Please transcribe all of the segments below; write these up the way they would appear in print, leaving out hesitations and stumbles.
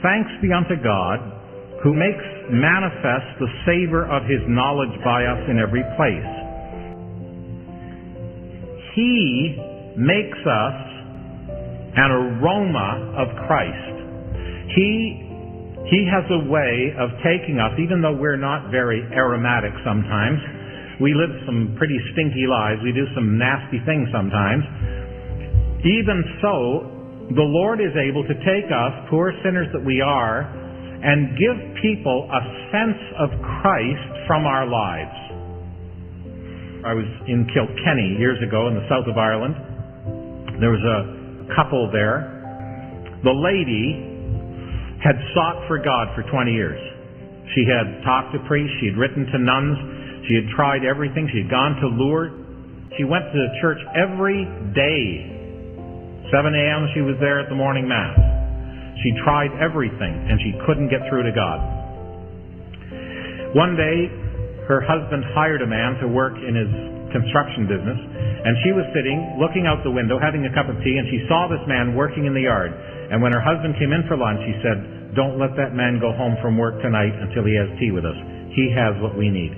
thanks be unto God, who makes manifest the savor of his knowledge by us in every place. He makes us an aroma of Christ. He has a way of taking us, even though we're not very aromatic sometimes. We live some pretty stinky lives. We do some nasty things sometimes. Even so, the Lord is able to take us, poor sinners that we are, and give people a sense of Christ from our lives. I was in Kilkenny years ago in the south of Ireland. There was a couple there. The lady had sought for God for 20 years. She had talked to priests, she had written to nuns, she had tried everything, she had gone to Lourdes. She went to church every day. 7 a.m. she was there at the morning mass. She tried everything and she couldn't get through to God. One day, her husband hired a man to work in his construction business, and she was sitting, looking out the window, having a cup of tea, and she saw this man working in the yard. And when her husband came in for lunch, he said, "Don't let that man go home from work tonight until he has tea with us. He has what we need."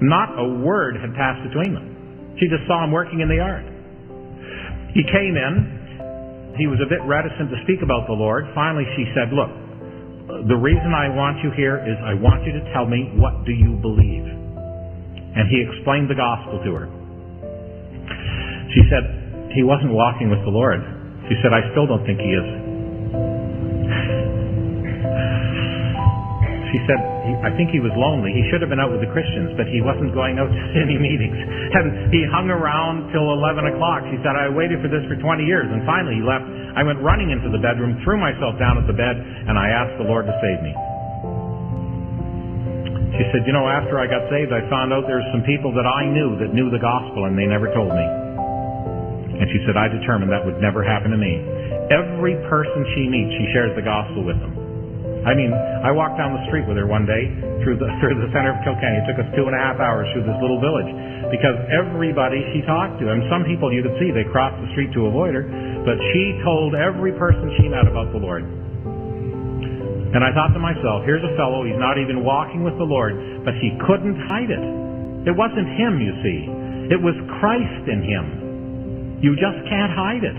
Not a word had passed between them. She just saw him working in the yard. He came in. He was a bit reticent to speak about the Lord. Finally, she said, "Look, the reason I want you here is I want you to tell me, what do you believe?" And he explained the gospel to her. She said, "He wasn't walking with the Lord." She said, "I still don't think he is." She said, "I think he was lonely. He should have been out with the Christians, but he wasn't going out to any meetings. And he hung around till 11 o'clock. She said, "I waited for this for 20 years, and finally he left. I went running into the bedroom, threw myself down at the bed, and I asked the Lord to save me." She said, "You know, after I got saved, I found out there's some people that I knew that knew the gospel, and they never told me." And she said, "I determined that would never happen to me." Every person she meets, she shares the gospel with them. I mean, I walked down the street with her one day through the center of Kilkenny. It took us 2.5 hours through this little village because everybody she talked to, and some people you could see, they crossed the street to avoid her, but she told every person she met about the Lord. And I thought to myself, here's a fellow, he's not even walking with the Lord, but he couldn't hide it. It wasn't him, you see. It was Christ in him. You just can't hide it.